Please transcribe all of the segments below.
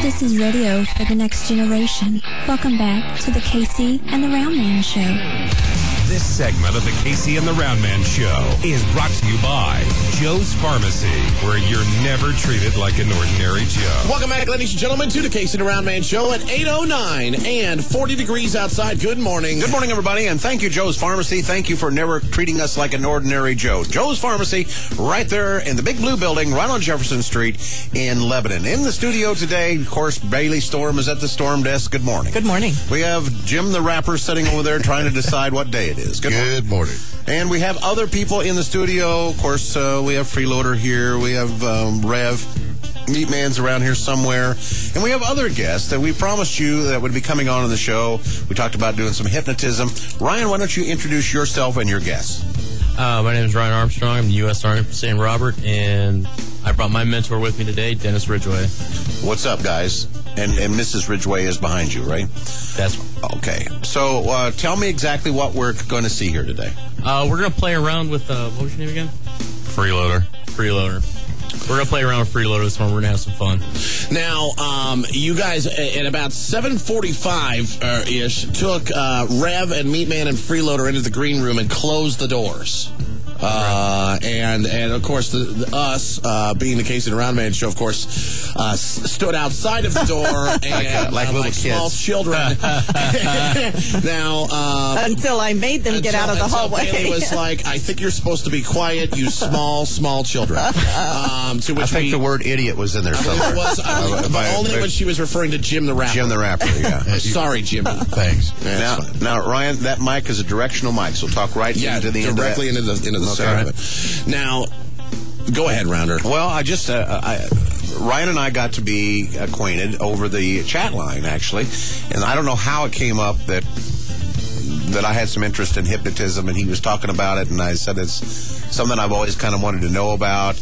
This is radio for the next generation. Welcome back to the Casey and the Roundman Show. This segment of the Casey and the Roundman Show is brought to you by Joe's Pharmacy, where you're never treated like an ordinary Joe. Welcome back, ladies and gentlemen, to the Casey and the Roundman Show at 8:09 and 40 degrees outside. Good morning. Good morning, everybody, and thank you, Joe's Pharmacy. Thank you for never treating us like an ordinary Joe. Joe's Pharmacy, right there in the big blue building, right on Jefferson Street in Lebanon. In the studio today, of course, Bailey Storm is at the Storm Desk. Good morning. Good morning. We have Jim the Rapper sitting over there trying to decide what day it is. Good morning. And we have other people in the studio. Of course, we have Freeloader here. We have Rev. Meat Man's around here somewhere. And we have other guests that we promised you that would be coming on the show. We talked about doing some hypnotism. Ryan, why don't you introduce yourself and your guests? My name is Ryan Armstrong. I'm the U.S. Army for St. Robert, and I brought my mentor with me today, Dennis Ridgway. What's up, guys? And Mrs. Ridgway is behind you, right? That's right. Okay. So tell me exactly what we're going to see here today. We're going to play around with, what was your name again? Freeloader. We're going to play around with Freeloader this morning. We're going to have some fun. Now, you guys, at about 7:45-ish, took Rev and Meatman and Freeloader into the green room and closed the doors. And of course, us, being the Casey and the Roundman Show, of course, stood outside of the door and like little small kids. children. Now, until I made them get out of the hallway. Bailey was like, I think you're supposed to be quiet, you small children. To which I think the word idiot was in there somewhere. But only when she was referring to Jim the Rapper. Jim the Rapper, yeah. Sorry, Jimmy. Thanks. Yeah, now, Ryan, that mic is a directional mic, so talk right into the end directly into the center of it. Now, go ahead, Rounder. Well, Ryan and I got to be acquainted over the chat line, actually, and I don't know how it came up that I had some interest in hypnotism, and he was talking about it, and I said it's something I've always kind of wanted to know about,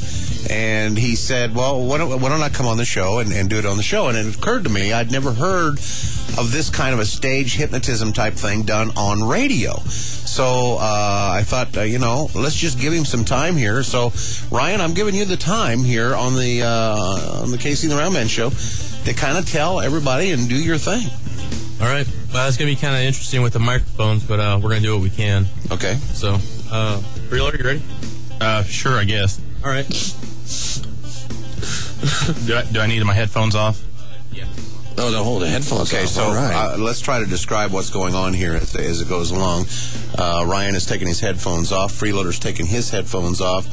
and he said, well, why don't I come on the show and do it on the show? And it occurred to me, I'd never heard of this kind of a stage hypnotism type thing done on radio. So I thought, let's just give him some time here. So, Ryan, I'm giving you the time here on the Casey and the Roundman Show to kind of tell everybody and do your thing. All right. Well, it's going to be kind of interesting with the microphones, but we're going to do what we can. Okay. So, Freeloader, you ready? Sure, I guess. All right. Do I need my headphones off? Yeah. Oh, no, hold the headphones Okay, off. so All right. let's try to describe what's going on here as it goes along. Ryan is taking his headphones off. Freeloader's taking his headphones off.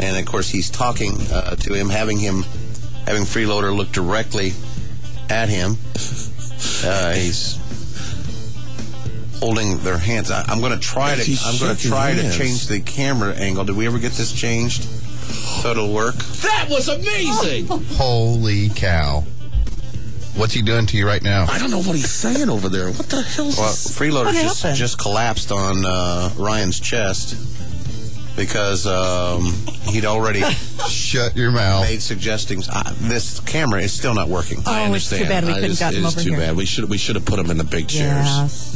And, of course, he's talking to him, having Freeloader look directly at him. He's holding their hands. I'm going to try to change the camera angle. Did we ever get this changed so it'll work? That was amazing! Holy cow. What's he doing to you right now? I don't know what he's saying over there. What the hell is Well, this? Freeloader just collapsed on Ryan's chest because he'd already Shut your mouth. made suggestions. This camera is still not working. I understand. It's too bad we couldn't got him over too here. bad. We should have put him in the big chairs. Yes.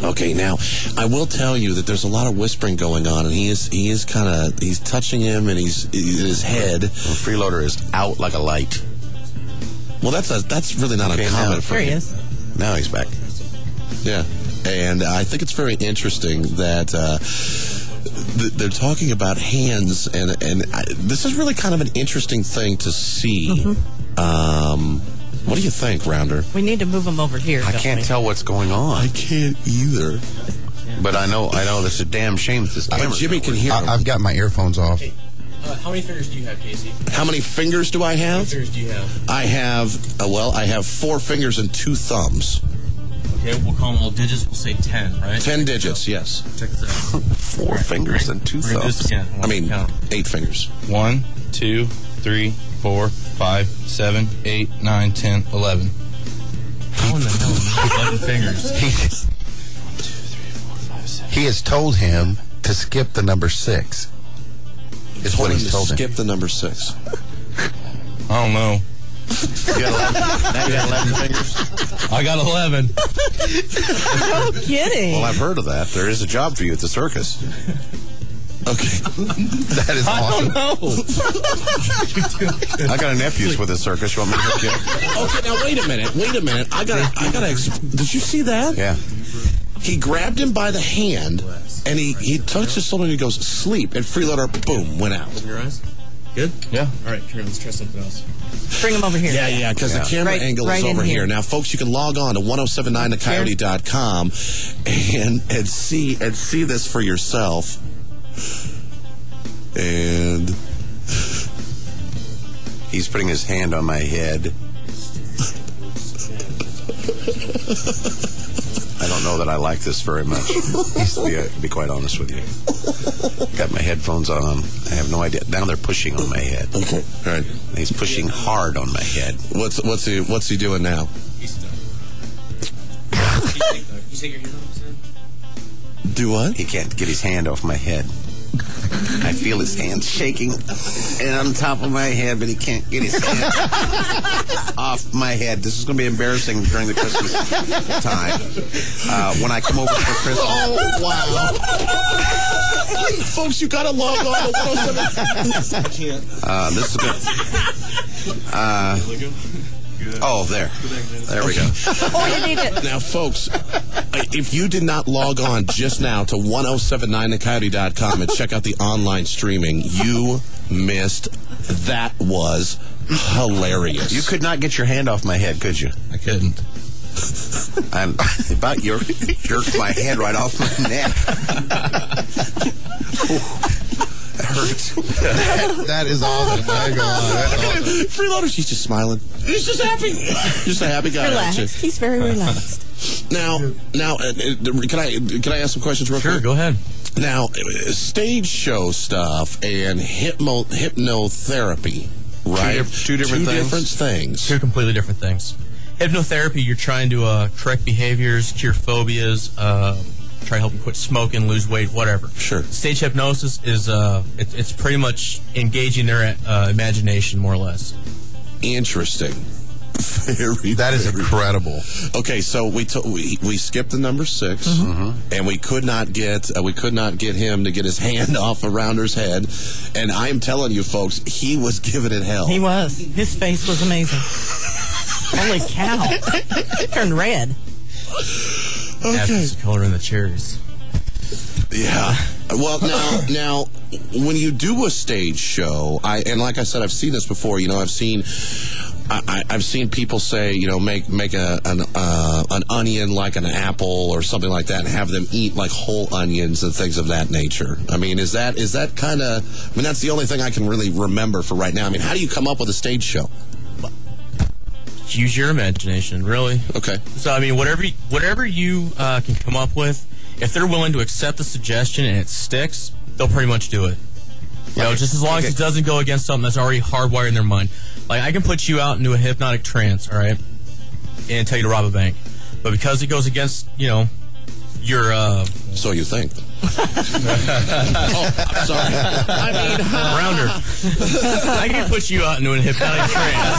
Okay, now I will tell you that there's a lot of whispering going on, and he's touching him, and he's in his head. Freeloader is out like a light. Well, that's really not uncommon for There he him. is. Now he's back. Yeah, and I think it's very interesting that they're talking about hands, and this is really kind of an interesting thing to see. What do you think, Rounder? We need to move him over here. I can't tell what's going on. I can't either. But I know this is a damn shame that this camera. Jimmy can hear him. I've got my earphones off. Hey, how many fingers do you have, Casey? How many fingers do I How many have? fingers do you have? I have 4 fingers and 2 thumbs. Okay, we'll call them all digits. We'll say 10, right? 10 digits, yes. Check this out. 4 fingers and 2 We're gonna do this thumbs. again. I mean, Count. 8 fingers. 1, 2, 3, 4, 5, 7, 8, 9, 10, 11. How in the hell is 11 fingers? He has told him to skip the number 6. Is what he's told him. Skip the number 6. I don't know. You got 11 fingers? I got 11. No kidding. Well, I've heard of that. There is a job for you at the circus. Okay. That is awesome. I got a nephew's with a circus. You want me to hook you up? Okay, now wait a minute. I gotta. Did you see that? Yeah. He grabbed him by the hand, and he touched his shoulder, and he goes, sleep, and Freeloader, boom, went out. Open your eyes. Good? Yeah. All right, here, let's try something else. Bring him over here. Yeah, because the camera angle is over here. Now, folks, you can log on to 1079thecoyote.com and see this for yourself. And he's putting his hand on my head. I don't know that I like this very much, to be quite honest with you. Got my headphones on. I have no idea. Now they're pushing on my head. Okay, all right. He's pushing hard on my head. What's he doing now? He's done. You take your hand off his head? Do what? He can't get his hand off my head. I feel his hand shaking and on top of my head, but he can't get his hand off my head. This is going to be embarrassing during the Christmas time. When I come over for Christmas. Oh, wow. Folks, you got to log on to 107. This is good. Oh, there we go. Oh, you need it. Now, folks, if you did not log on just now to 1079thecoyote.com and check out the online streaming, you missed. That was hilarious. You could not get your hand off my head, could you? I couldn't. I'm about jerked my head right off my neck. That hurts. That is awesome. Freeloader, she's just smiling. He's just happy. Just a happy guy. Relaxed. He's very relaxed. Now, can I ask some questions real quick? Sure, go ahead. Now, stage show stuff and hypnotherapy, right? Two different things. Two completely different things. Hypnotherapy, you're trying to correct behaviors, cure phobias, try to help you quit smoking, lose weight, whatever. Sure. Stage hypnosis is it's pretty much engaging their imagination, more or less. Interesting. That is incredible. Okay, so we skipped the number 6, and we could not get him to get his hand off a rounder's head, and I'm telling you, folks, he was giving it hell. He was. His face was amazing. Holy cow! It turned red. Okay. The color in the cherries. Yeah. Well, now, when you do a stage show, and like I said, I've seen this before. I've seen people say, make an onion like an apple or something like that, and have them eat like whole onions and things of that nature. I mean, is that kind of? I mean, that's the only thing I can really remember for right now. I mean, how do you come up with a stage show? Use your imagination, really. Okay. So, I mean, whatever you can come up with, if they're willing to accept the suggestion and it sticks, they'll pretty much do it. Just as long as it doesn't go against something that's already hardwired in their mind. Like, I can put you out into a hypnotic trance, all right, and tell you to rob a bank. But because it goes against, your... So you think. Oh, I'm sorry. I mean, Rounder. I can put you out into a hypnotic trance.